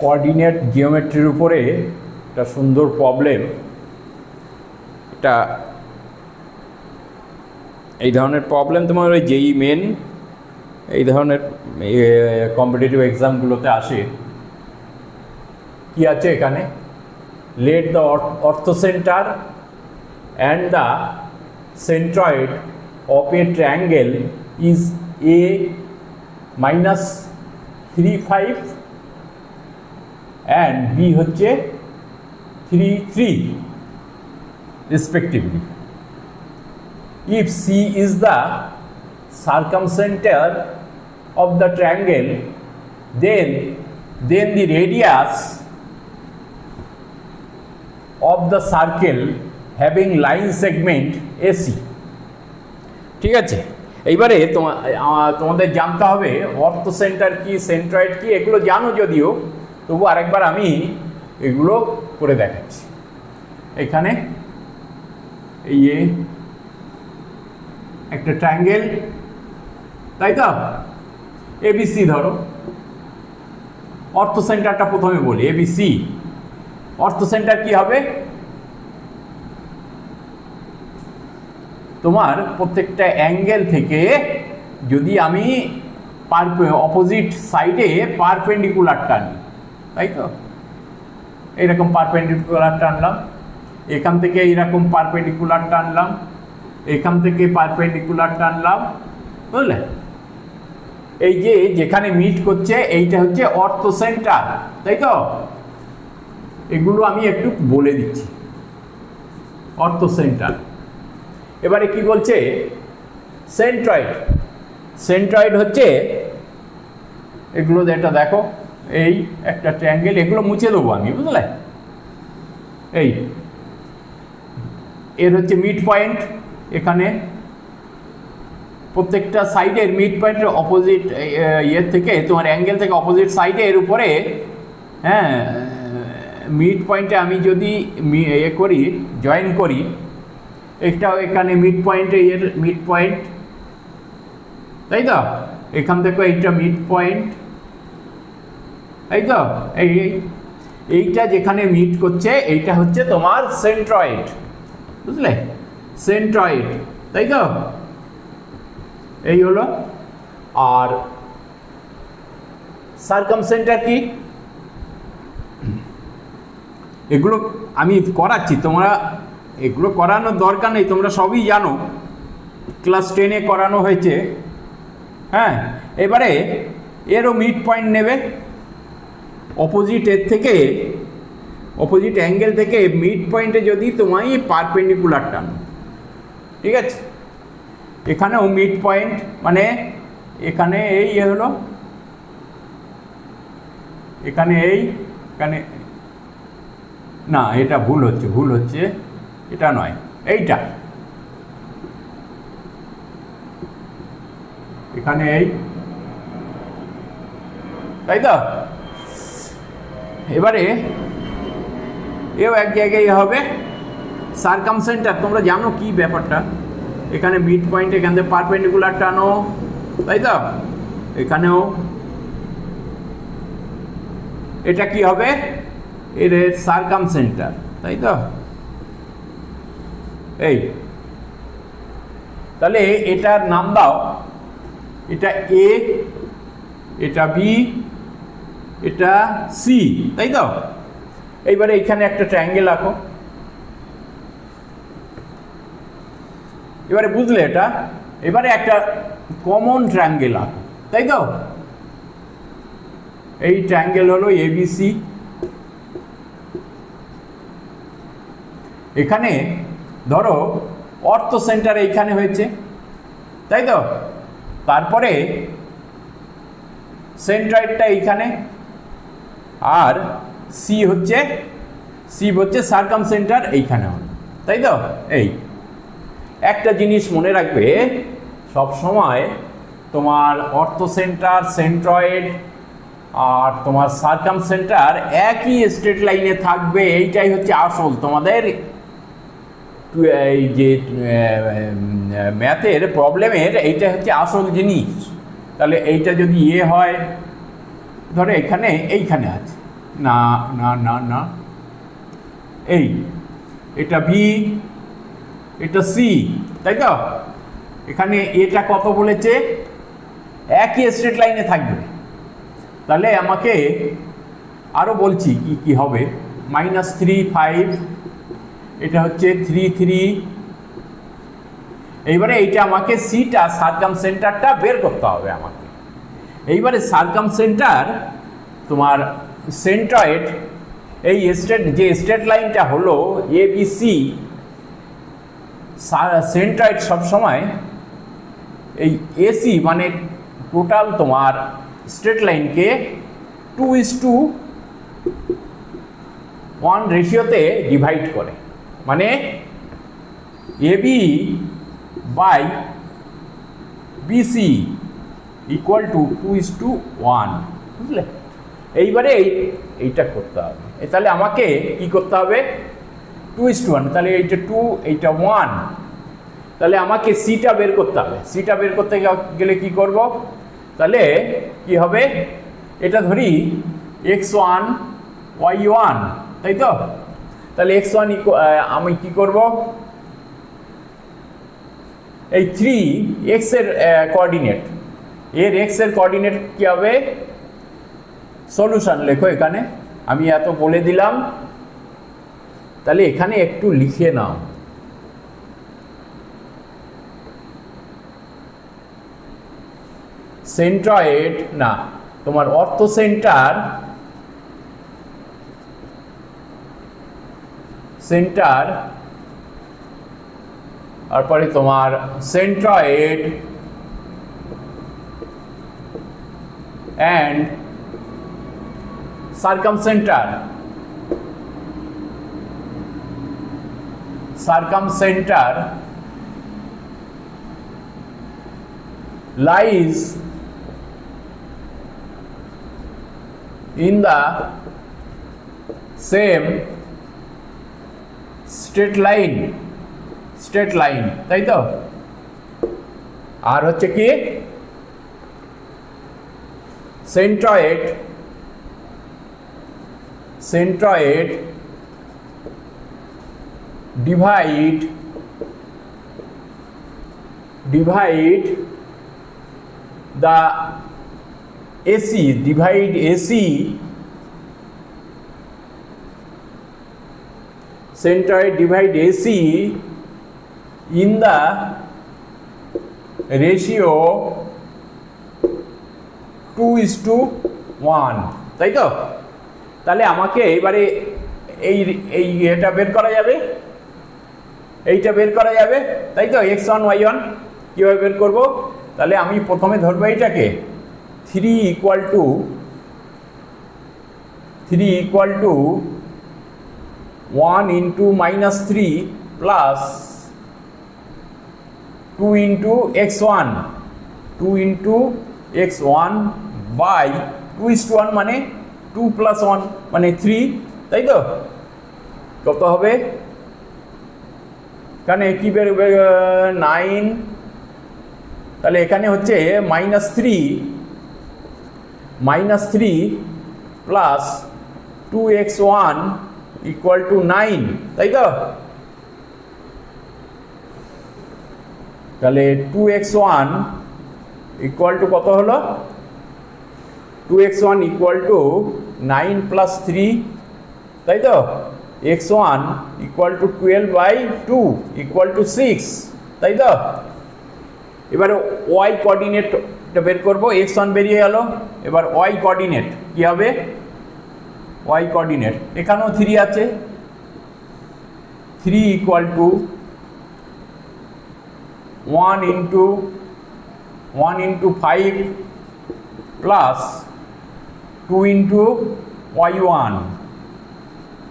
Coordinate জিওমেট্রির উপরে একটা সুন্দর প্রবলেম। এটা এই ধরনের প্রবলেম তোমার ওই যেই মেন এই ধরনের কম্পিটিটিভ এক্সামগুলোতে আসে। কি আছে এখানে, let the orthocentre and the centroid of a triangle is a minus 3 5 and b হচ্ছে 3 3 respectively. If c is the circumcenter of the triangle, then the radius of the circle having line segment AC. ঠিক আছে, এইবারে তোমাদের জানতে হবে অর্থোসেন্টার কি, centroid কি, এগুলো জানো যদিও, তবু আরেকবার আমি এগুলো করে দেখাচ্ছি। এখানে এই একটা ট্রায়াঙ্গেল, তাই তো, এবিসি ধরো। অর্থোসেন্টারটা প্রথমে বলি, এবিসি। অর্থোসেন্টার কি হবে, তোমার প্রত্যেকটা অ্যাঙ্গেল থেকে যদি আমি অপোজিট সাইডে পারপেন্ডিকুলার টানি, তাই তো, এইরকম পারপেন্ডিকুলার টানলাম, এখান থেকে এইরকম পারপেন্ডিকুলার টানলাম, এখান থেকে পারপেন্ডিকুলার টানলাম, বুঝলে? এই যে যেখানে মিট করছে এইটা হচ্ছে অর্থোসেন্টার, তাই তো। এগুলো আমি একটু বলে দিচ্ছি। অর্থোসেন্টার। এবারে কি বলছে, সেন্ট্রয়েড। সেন্ট্রয়েড হচ্ছে এগুলো, যেটা দেখো এই একটা ট্রায়াঙ্গেল, এগুলো মুছে দেবো আমি, বুঝলে? এই এর হচ্ছে মিড পয়েন্ট, এখানে প্রত্যেকটা সাইডের মিড পয়েন্টের অপোজিট ইয়ের থেকে, তোমার অ্যাঙ্গেল থেকে অপোজিট সাইডে এর উপরে, হ্যাঁ, মিড পয়েন্টে আমি যদি করি, জয়েন করি, এটাও এখানে মিড পয়েন্টে, এর মিড পয়েন্ট, তাই তো, এখান থেকে এইটা মিড পয়েন্ট, তাই তো। এইটা যেখানে মিট করছে এইটা হচ্ছে তোমার সেন্ট্রয়েড, বুঝলে? সেন্ট্রয়েড, তাই তো, এই হলো। আর সার্কামসেন্টার কি, এগুলো আমি করাচ্ছি, তোমরা এগুলো করানোর দরকার নেই, তোমরা সবই জানো, ক্লাস 10-এ করানো হয়েছে। হ্যাঁ, এবারে এরও মিড পয়েন্ট নেবে, অপোজিট এর থেকে, অপোজিট অ্যাঙ্গেল থেকে মিড পয়েন্টে যদি তোমায় পারপেন্ডিকুলার টানো, ঠিক আছে, এখানেও মিড পয়েন্ট, মানে এখানে এই হলো, এখানে এখানে না, এটা ভুল হচ্ছে, এটা নয়, এইটা এখানে তাই তো। এবারে এও এক জায়গায় হবে সার্কামসেন্টার। তোমরা জানো কি ব্যাপারটা, এখানে মিড পয়েন্ট, এখান থেকে পারপেন্ডিকুলার টানো, তাই তো, এখানেও এটা কি হবে, এর সার্কামসেন্টার, তাই তো। এই তাহলে এটার নাম দাও, এটা এ, এটা বি, এটা সি, তাই তো। এইবারে এখানে একটা ট্রায়াঙ্গেল আঁকো। এবারে বুঝলে এটা, এবারে একটা কমন ট্রায়াঙ্গেল আঁকো, তাই তো। এই ট্রায়াঙ্গেল হলো এবিসি। এখানে ধরো অর্থোসেন্টার এইখানে হয়েছে, তাই তো, তারপরে সেন্ট্রয়েডটা এইখানে, আর সি হচ্ছে সার্কামসেন্টার এইখানে হলো, তাই তো। এই একটা জিনিস মনে রাখবে সব সময়, তোমার অর্থোসেন্টার, সেন্ট্রয়েড আর তোমার সার্কামসেন্টার একই স্ট্রেট লাইনে থাকবে, এইটাই হচ্ছে আসল তোমাদের এই যে ম্যাথের প্রবলেমের, এইটা হচ্ছে আসল জিনিস। তাহলে এইটা যদি হয়, ধরো এইখানে আছে, না না না না, এই এটা বি, এটা সি, তাই তো? এখানে এটা কত বলেছে, একই স্ট্রেট লাইনে থাকবে। তাহলে আমাকে আরও বলছি কি কি হবে, -3 5, এটা হচ্ছে 3 3। এইবারে এইটা আমাকে সিটা সার্কামসেন্টারটা বের করতে হবে আমাকে। এইবারে সার্কামসেন্টার তোমার সেন্ট্রয়েড, এই যে স্ট্রেট লাইনটা হলো ABC, সেন্ট্রয়েড সবসময় এই এসি মানে টোটাল তোমার স্ট্রেট লাইনকে 2:1 রেশিওতে ডিভাইড করে, মানে AB by BC equal to 2:1, বুঝলে? এইবারে এইটা করতে হবে। তাহলে আমাকে কি করতে হবে, 2:1, তাহলে এইটা 2, এইটা 1, তাহলে আমাকে সিটা বের করতে হবে। সিটা বের করতে গেলে কি করব, তাহলে কি হবে, এটা ধরি x1 y1, তাই তো? তাহলে x1 আমি কি করব, এই 3 x এর কোঅর্ডিনেট, এর x এর কোঅর্ডিনেট কি হবে, সলিউশন লেখো এখানে, আমি এত বলে দিলাম। তাহলে এখানে একটু লিখে নাও, সেন্ট্রয়েড না তোমার অর্থো সেন্টার, তারপরে তোমার centroid and circumcentre, lies in the same straight line, তাই তো? আর হচ্ছে কি, centroid divide the AC, divide AC, centroid divide AC in the ratio 2:1, তাই তো? তাহলে আমাকে এবারে এই এটা বের করা যাবে, এইটা বের করা যাবে, তাই তো? x1 y1 কীভাবে বের করব, তাহলে আমি প্রথমে ধরবো এইটাকে 3 equal to 1 into -3 plus 2 into x1 by 2:1 মানে 2 + 1 মানে 3, তাই তো? কত হবে, এখানে কি বেরোবে, 9, তাহলে এখানে হচ্ছে -3 প্লাস 2x1 ইকুয়াল টু 9, তাই তো? তাহলে 2x1 ইকুয়াল টু কত হলো, 2x1 ইকুয়াল টু 9 + 3, তাই তো? x1 equal to 12/2 equal to 6, তাই তো? এবারে y কোঅর্ডিনেটটা বের করব, x1 বেরিয়ে গেল, এবার y কোঅর্ডিনেট কি হবে, y কোঅর্ডিনেট এখানেও 3 আছে, 3 equal to 1 into 5 plus 2 into y1,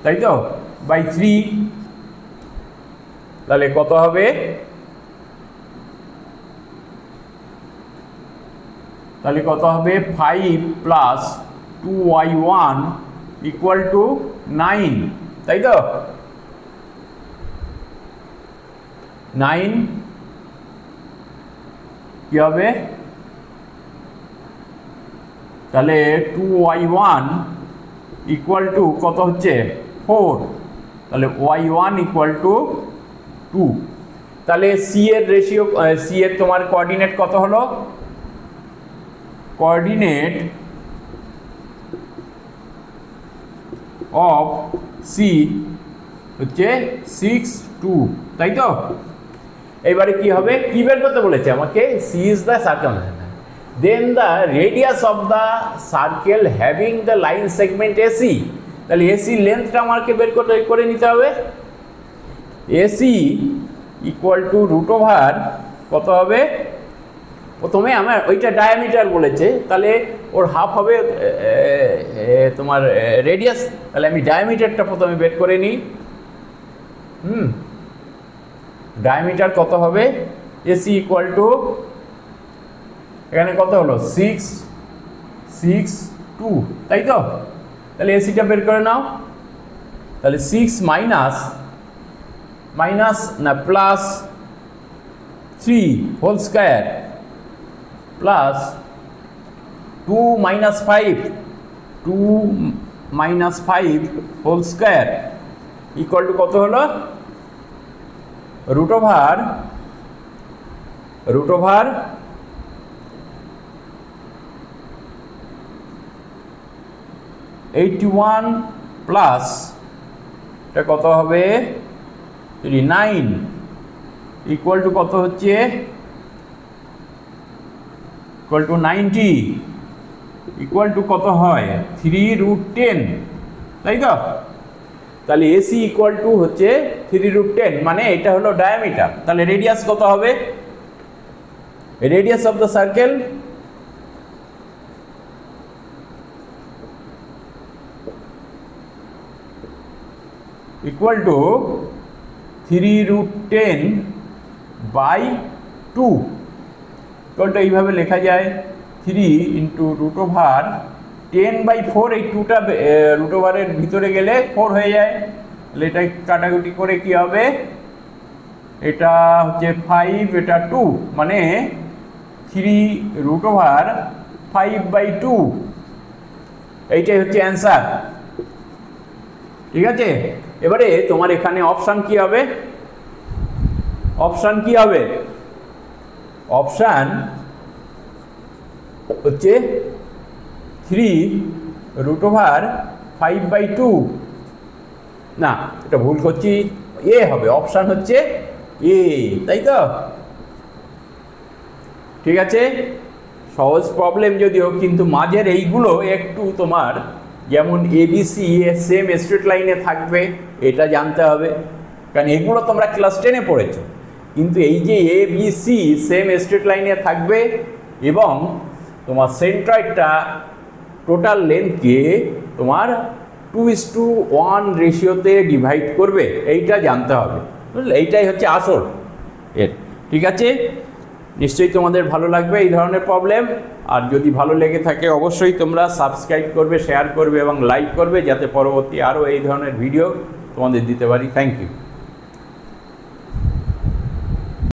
তাই তো, বাই 3, তাহলে কত হবে, তাহলে কত হবে 5 প্লাস 2y1 ইকুয়াল টু 9, তাই তো? 9 কি হবে, তাহলে 2y1 ইকুয়াল টু কত হচ্ছে 4, তাহলে y1 ইকুয়াল টু 2। তাহলে সি এর রেশিও, সি এর তোমার কোঅর্ডিনেট কত হলো, কোঅর্ডিনেট অফ সি হচ্ছে 6, 2, তাই তো। এবারে কি হবে, কি বের করতে বলেছে আমাকে, C is the circumference, then the radius of the circle having the line segment AC. তাহলে এসি লেন্থটা আমাকে বের করে নিতে হবে। AC equal to root over কত হবে, প্রথমে আমার ওইটা ডায়ামিটার বলেছে, তাহলে ওর হাফ হবে তোমার রেডিয়াস, তাহলে আমি ডায়ামিটারটা প্রথমে বের করে নিই। ডায়ামিটার কত হবে, এসি ইকুয়াল টু এখানে কত হলো 6, 6, 2, তাই তো। তাহলে এসিটা বের করে নাও, তাহলে 6 মাইনাস না plus 3 whole square plus 2 minus 5 whole square equal to কত হলো, রুট ওভার 81 প্লাস এটা কত হবে 9 ইকুয়াল টু কত হচ্ছে, ইকুয়াল টু 90 ইকুয়াল টু কত হয় 3√10, তাই তো। তাহলে এসি ইকুয়াল টু হচ্ছে 3√10, মানে এটা হলো ডায়ামিটার। তাহলে রেডিয়াস কত হবে, radius of the circle equal to 3√10/2, equal to এইভাবে লেখা যায় 3 ইন্টু রুট ওভার 10/4, এই 2টা রুট ওভারের ভিতরে গেলে 4 হয়ে যায়, তাহলে এটা কাটাকুটি করে কি হবে, এটা হচ্ছে 5, এটা 2, মানে 3√5/2, এইটাই হচ্ছে অ্যান্সার। ঠিক আছে, এবারে তোমার এখানে অপশান কি হবে, অপশান হচ্ছে 3√5/2, না এটা ভুল করছি, এ হবে, অপশান হচ্ছে এ, তাই তো। ঠিক আছে, সহজ প্রবলেম যদিও, কিন্তু মাঝের এইগুলো একটু তোমার, যেমন এবিসি সেম স্ট্রেট লাইনে থাকবে এটা জানতে হবে, কারণ এগুলো তোমরা ক্লাস 10-এ পড়েছো, কিন্তু এই যে এবিসি সেম স্ট্রেট লাইনে থাকবে এবং তোমার সেন্ট্রয়েডটা টোটাল লেন্থকে তোমার 2:1 রেশিওতে ডিভাইড করবে, এইটা জানতে হবে, বুঝলে, এইটাই হচ্ছে আসল এর। ঠিক আছে, নিশ্চয়ই তোমাদের ভালো লাগবে এই ধরনের প্রবলেম, আর যদি ভালো লেগে থাকে অবশ্যই তোমরা সাবস্ক্রাইব করবে, শেয়ার করবে এবং লাইক করবে, যাতে পরবর্তী আরও এই ধরনের ভিডিও তোমাদের দিতে পারি। Thank you.